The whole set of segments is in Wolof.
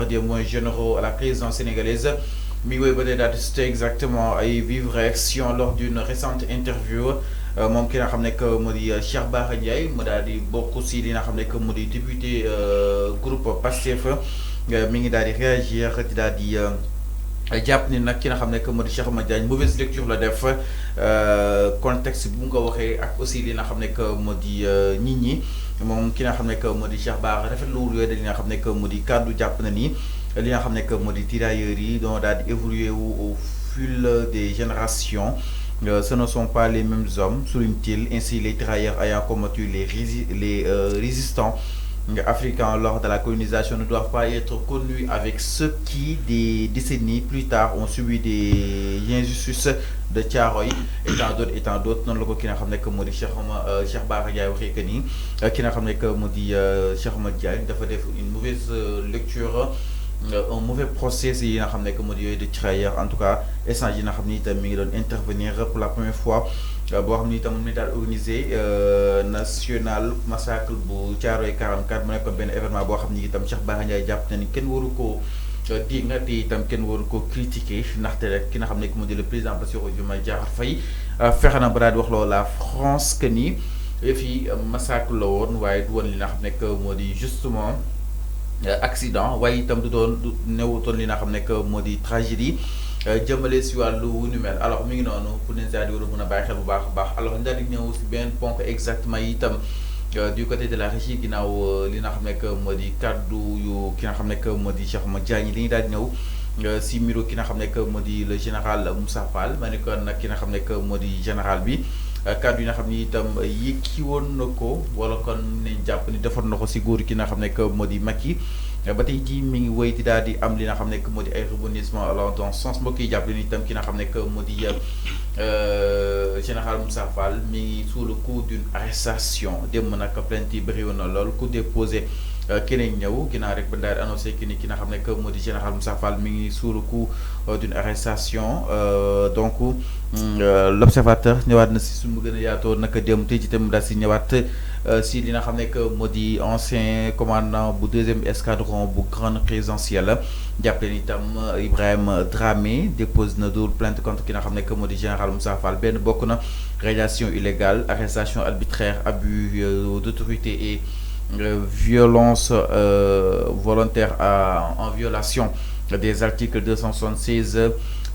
des moins généraux à la présidence sénégalaise. Mi ngi woy daal di cité exactement ay vive réaction lors d'une récente interview moom ki nga xam ne que moo di Cheikh Bara Ndiaye mu daal di bokk si li nga xam ne que moo di député groupe Pastef mi ngi daal di réagir di daal di jàpp ni nag ki nga xam ne que moo di Cheikh Oumar Diagne mauvaise lecture la def contexte bu mu ko waxee ak aussi li nga xam ne que moo di nit ñi moom ki nga xam ne que moo di Cheikh Bara rafetlu yooyu li nga xam ne que moo di kàddu jàpp na ni li nga xam ne que moo di tirailleurs yi dont daal di évoluer au fil des générations ce ne sont pas les mêmes hommes souligne-t-il. Ainsi les tirailleurs ayant combattu les résistants africains lors de la colonisation ne doivent pas être connus avec ceux qui des décennies plus tard ont subi des injustices de Thiaroye et tant d'autres noonu la ko ki nga xam ne que moo di Cheikh Bara Ndiaye waxee que ni ki nga xam ne que moo di Cheikh Oumar Diagne dafa def une mauvaise lecture un mauvais procès yi nga xam ne que moo di yooyu de tirailleurs en tout cas échange yi nga xam ni itam mi ngi doon intervenir pour la première fois boo xam ni itam mu daal organisé national massacre bu Thiaroye 44 mu nekkoon benn événement boo xam ni itam Cheikh Bara Ndiaye jàpp na ni kenn waru koo di nga te itam kenn waru koo critiquer ndaxte rek ki nga xam ne que moo di le président Bassirou Diomaye Diakhar Faye fexe na ba daal di wax loolu la France que ni fii massacre la woon waaye du woon li nga xam ne que moo di justement accident waaye itam du doon du newutoon li nga xam ne que moo di tragédie jëmale si wàllu wu nu mel alors mi ngi noonu pour ne daal di war a mën a bàyyi xel bu baax a baax alors daal di ñëw si benn ponk exactement itam du côté de la régie ginnaaw li nga xam ne que moo di kaddu yu ki nga xam ne que moo di Cheikh Oumar Diagne li ñu daal di ñëw si miro ki nga xam ne que moo di le général Moussa Fall ma ne kon nag ki nga xam ne que moo di général bi kaddu yi nga xam ni itam yëkki woon na ko wala kon nañ jàpp ni defoon na ko si góor ki nga xam ne que moo di Macky ba tey jii mi ngi wéy di daal di am li nga xam ne que moo di ay rebondissement allant dans ce sens mbokk yi jàpp leen itam ki nga xam ne que moo di général Moussa Fall mi ngi sous le coup d'une arrestation démb nag plainte yi bëri woon na lool ku déposé keneen ñëw ginnaaw rek ba daal di annoncé ki nga xam ne que moo di général Moussa Fall mi ngi sous le coup d'une arrestation donc l'observateur ñëwaat na si su mu gën a yaatoo naka démb tey ci itam daal si ñëwaat si li nga xam ne que moo di ancien commandant bu deuxième escadron bu grande présidentielle jàppale ni itam Ibrahima Dramé dépose na double plainte contre ki nga xam ne que moo di général Moussa Fall benn bokk na radiation illégale arrestation arbitraire abus d'autorité et violence volontaire en violation des articles 276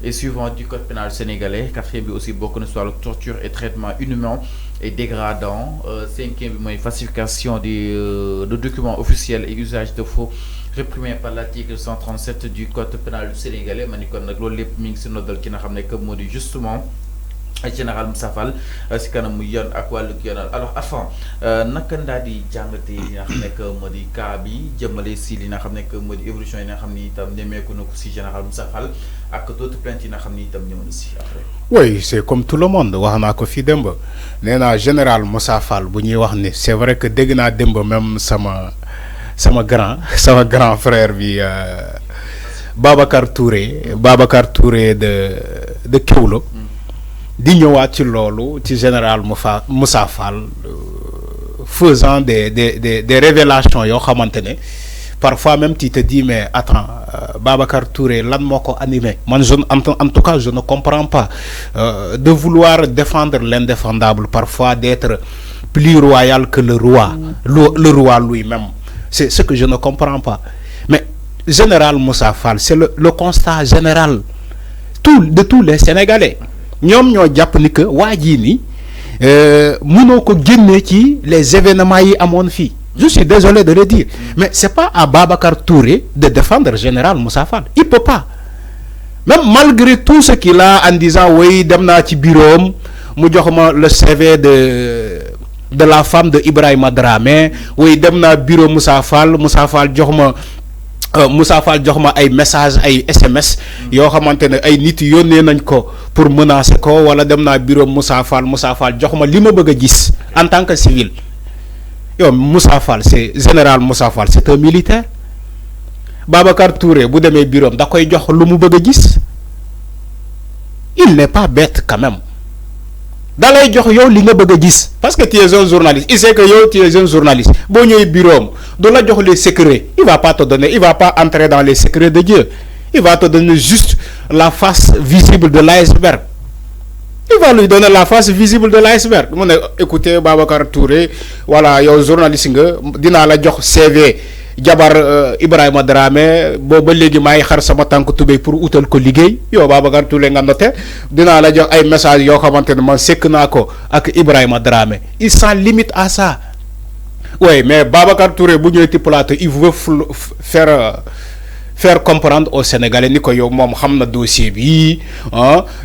et suivant du code pénal sénégalais quatrième bi aussi bokk na si wàllu torture et traitement inhumain et dégradant cinquième bi mooy falsification de documents officiels et usage de faux réprimé par l'article 137 du code pénal sénégalais ma ni kon nag loolu lépp mi ngi si noddal ki nga xam ne que moo di justement général Moussa Fall si kanam mu yoon ak wàllu yoonal alors avant naka daal di jàngate li nga xam ne que moo di cas bi jëmale si li nga xam ne que moo di évolution yi nga xam ni itam nemmeeku na ko si général Moussa Fall ak d'autres plaintes yi nga xam ni itam ñëw na si après. Oui c'est comme tout le monde wax naa ko fii démb nee naa général Moussa Fall bu ñuy wax ni c'est vrai que dégg naa démb même sama grand frère bi Babacar Touré de Kewlo. di ñëwaat ci loolu ci général Moussa Fall faisant des révélations yoo xamante ne parfois même tu te dis mais attends Babacar Touré lan moo ko animé man en tout cas je ne comprends pas de vouloir défendre l'indéfendable parfois d'être plus royal que le roi lui-même c'est ce que je ne comprends pas mais général Moussa Fall c'est le constat général de tous les Sénégalais ñoom ñoo jàpp ni que waa jii ni mënoo ko génnee ci les événements yi amoon fii je suis désolé de le dire mais c'est pas à Babacar Touré de défendre général Moussa Fall il peut pas même malgré tout ce qu'il a en disant oui dem naa ci bureau mu jox ma le CV de la femme de Ibrahima Dramé oui dem naa bureau Moussa Fall jox ma ay message ay SMS yoo xamante ne ay nit yónnee nañ ko pour menacer ko wala dem naa bureau Moussa Fall jox ma li ma bëgg a gis en tant que civil yow Moussa Fall c'est général Moussa Fall c'est un militaire Babacar Touré bu demee bureau da koy jox lu mu bëgg a gis il n'est pas bête quand même da lay jox yow li nga bëgg gis parce que tu es un journaliste il sait que yow tu es un journaliste boo ñëwee bureau do la jox les secrets il va pas te donner il va pas entrer dans les secrets de Dieu il va te donner juste la face visible de l'iceberg. Il va lui donner la face visible de l'iceberg. Écoutez, Babacar Touré, voilà, il y a un journaliste, dina la jox CV, Jabar Ibrahima Dramé, bobo légui may xar sama tank toubé pour outal ko liggéey. Yo Babacar Touré nga noté, dina la jox ay message yo xamantene man sék nako ak Ibrahima Dramé. Il s'en limite à ça. Oui, mais Babacar Touré bu ñëw ci plateau, il veut faire comprendre aux Sénégalais ni ko yow mom xamna dossier bi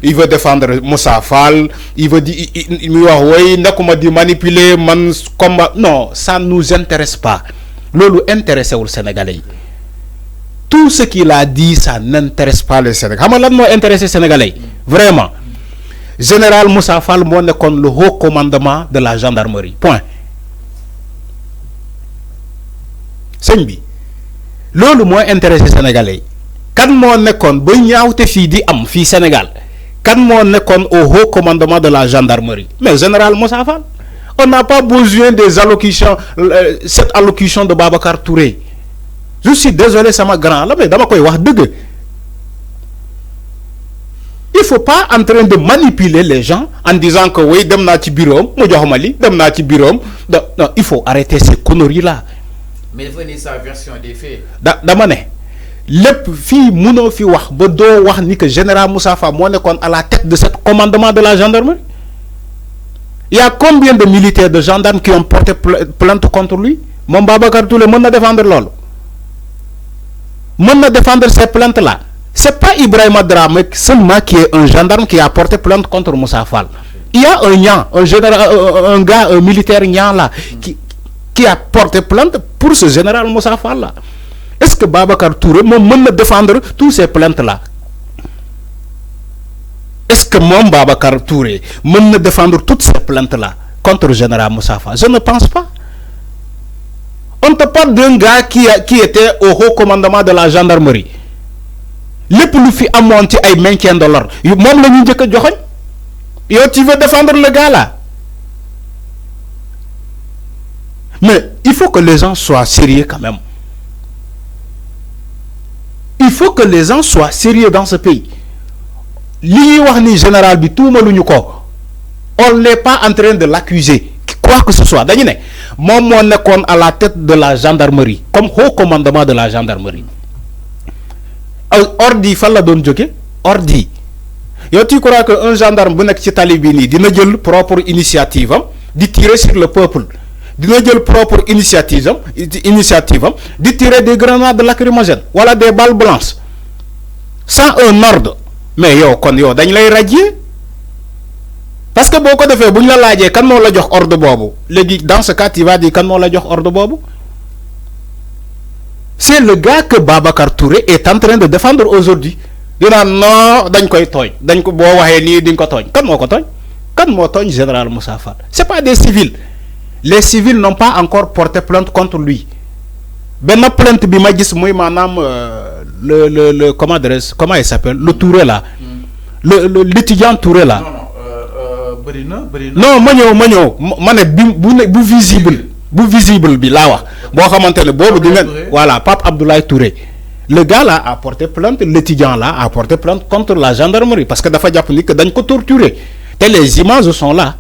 il veut défendre Moussa Fall il veut dire mi wax way nakuma di manipuler man combat non ça nous intéresse pas lolu intéressé wul Sénégalais tout ce qu'il a dit ça n'intéresse pas les Sénégalais xam lan mo intéressé Sénégalais vraiment général Moussa Fall mo nekkoon le haut commandement de la gendarmerie point sëñ bi loolu moo intéressé Sénégalais kan moo nekkoon ba ñaawte fii di am fii Sénégal kan moo nekkoon au haut commandement de la gendarmerie mais général Moussa Fall on n'a pas besoin des allocutions cette allocution de Babacar Touré je suis désolé sama grand la mais dama koy wax dëgg il faut pas en train de manipuler les gens en disant que oui dem naa ci bureau mu jox ma li dem naa ci bureau non il faut arrêter ces conneries là. Mais il faut dire sa version des faits. Dama ne lépp fii mënoo fi wax ba doo wax ni que général Moussa Fall moo nekkoon à la tête de ce commandement de la gendarmerie. Il y a combien de militaires de gendarmes qui ont porté plainte contre lui? Mon Babacar Touré mën na défendre loolu mën na défendre ces plaintes là. C'est pas Ibrahima Dramé seulement qui est un gendarme qui a porté plainte contre Moussa Fall. Il y a un Niang, un général, un gars, un militaire Niang là qui a porté plainte pour ce général Moussa Fall là. Est-ce que Babacar Touré peut défendre tous ces plaintes là? Est-ce que mon Babacar Touré peut défendre toutes ces plaintes là contre le général Moussa Fall? Je ne pense pas. On te parle d'un gars qui était au haut commandement de la gendarmerie. Les plus fi amonti ay maintien de l'ordre. Mom la ñu jëk joxoñ. Yo tu veux défendre le gars là? Mais il faut que les gens soient sérieux quand même. Il faut que les gens soient sérieux dans ce pays. Li wax ni général bi tout maluñu ko. On n'est pas en train de l'accuser. Quoi que ce soit. Dañu né mom mo nekkon à la tête de la gendarmerie comme haut commandement de la gendarmerie. Ordi fan la doon jóge ordi. Yow tu crois que un gendarme bu nek ci tali bi ni dina jël propre initiative am di tirer sur le peuple? Dina jël propre initiative de tirer des grenades lacrymogènes voilà des balles blanches sans un ordre mais yo kon yo dañ lay radier parce que boko defé buñ la laajee kan mo la jox ordre bobu légui dans ce cas tu vas dire kan mo la jox ordre bobu c'est le gars que Babacar Touré est en train de défendre aujourd'hui dina non dañ koy togn dañ ko bo waxé ni diñ ko togn kan mo togn général Moussa Fall c'est pas des civils. Les civils n'ont pas encore porté plainte contre lui. Ben la plainte bi ma gis moy manam le comment il s'appelle le Touré là. L'étudiant Touré là. Non ma ñew mané bu visible bi la wax bo xamantene bobu di voilà Pape Abdoulaye Touré. Le gars là a porté plainte, l'étudiant là a porté plainte contre la gendarmerie parce que dafa japp ni que dañ ko torturer. Et les images sont là.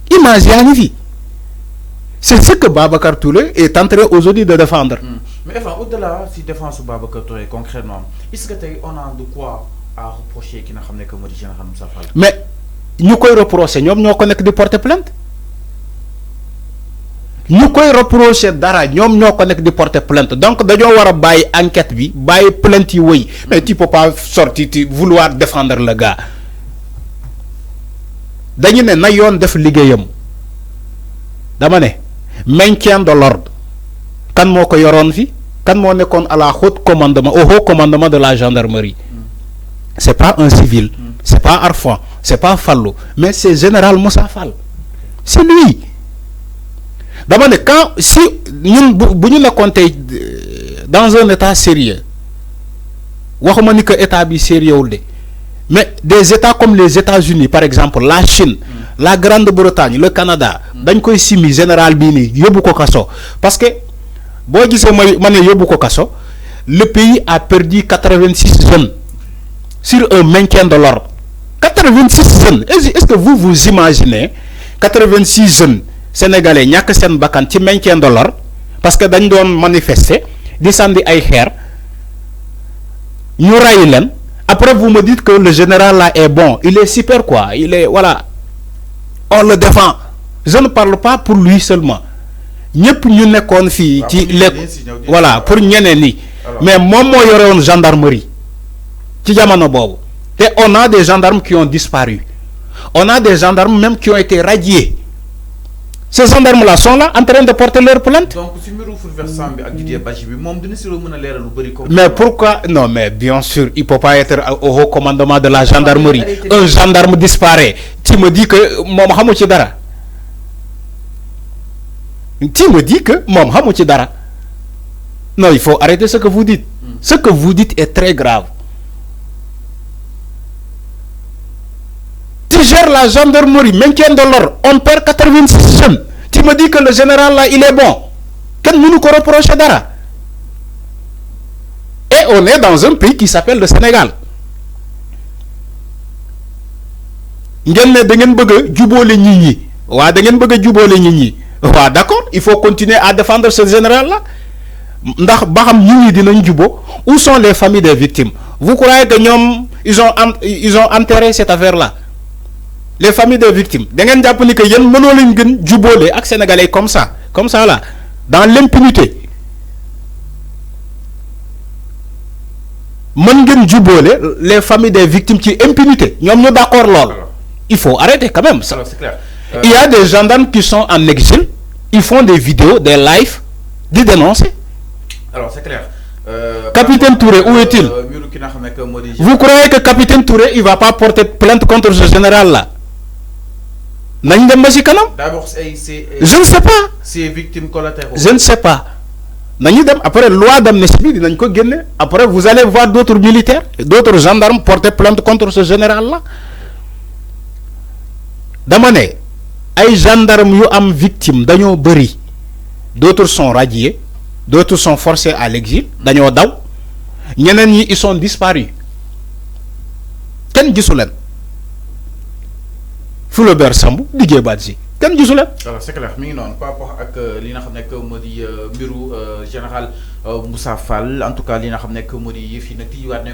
Images yaa ngi fi. C'est ce que Babacar Touré est en train aujourd'hui de défendre. Mais enfin, au-delà de la défense de Babacar Touré, concrètement, est-ce que on a de quoi à reprocher qui n'a pas que Modifié Moussa Fall? Mais nous quoi reprocher? Nous nous connaissons de porter plainte. Nous quoi reprocher dara? Nous nous connaissons de porter plainte. Donc d'ailleurs on va bailler enquête bi, bailler plainte oui. Mais tu peux pas sortir vouloir défendre le gars. D'ailleurs na yon def ligéyam. Dama né maintien de l'ordre kan moko yoron fi kan mo nekkoon à la haute commandement au haut commandement de la gendarmerie c'est pas un civil c'est pas Arfan c'est pas Fallou mais c'est général Moussa Fall c'est lui dama ne quand si ñun bu ñu nekkoon tey dans un état sérieux waxuma ni que état bi sérieux wul de mais des états comme les États-Unis par exemple la Chine la Grande-Bretagne le Canada dañ koy simi général bii nii yóbbu ko kaso parce que boo gisee ma ne yóbbu ko kaso le pays a perdu 86 jeunes sur un maintien de l'ordre 86 jeunes est-ce que vous imaginez 86 jeunes sénégalais ñàkk seen bakkan ci maintien de l'ordre parce que dañ doon manifester di sànni ay xeer ñu rayi leen après vous me dites que le général là est bon il est super quoi il est voilà on le défend je ne parle pas pour lui seulement ñëpp ñu nekkoon fii ci voilà pour ñeneen ñi mais moom moo yore woon gendarmerie ci jamono boobu te on a des gendarmes qui ont disparu on a des gendarmes même qui ont été radiés ces gendarmes là sont là en train de porter leur plainte. Donc si mbiru Fulbert Sambou ak Didier Badji bi moom dina si mën a leeral lu bëri comme mais pourquoi non mais bien sûr il peut pas être au haut commandement de la gendarmerie un gendarme disparaît tu me dis que moom xamu ci dara tu me dis que moom xamu ci dara non il faut arrêter ce que vous dites ce que vous dites est très grave. Tu gères la gendarmerie, maintien de l'ordre, on perd 86 jeunes. Tu me dis que le général là, il est bon. Qu'est-ce que nous reproche d'ara? Et on est dans un pays qui s'appelle le Sénégal. D'accord, il faut continuer à défendre ce général là. Où sont les familles des victimes? Vous croyez que ils ont enterré cette affaire là? Les familles des victimes, da ngeen jàpp ni que yéen mënoo leen gën jubóole ak sénégalais comme ça là dans l'impunité mën ngeen jubóole les familles des victimes ci impunité ñoom ñu d'accord lool il faut arrêter quand même ça. C'est clair. Il y a des gendarmes qui sont en exil, ils font des vidéos, des lives, di dénoncer. Alors c'est clair. Capitaine Touré, où est-il? Vous croyez que Capitaine Touré il va pas porter plainte contre ce général là? D'abord, je ne sais pas. C'est victime collatérale. Je ne sais pas. Après loi d'amnistie, après vous allez voir d'autres militaires, d'autres gendarmes porter plainte contre ce général là. Damane, ay gendarmes yu am victime dañoo bëri. D'autres sont radiés, d'autres sont forcés à l'exil, dañoo daw. Ñeneen ñi ils sont disparus. Kenn gisu leen. Fulbert Sambou, Didier Badji. Kenn gisu leen. Alors c'est clair mi ngi noonu par rapport ak li nga xam ne moo di mbiru général Moussa Fall en tout cas li nga xam ne moo di yëf yi nag tijjiwaat nañ ko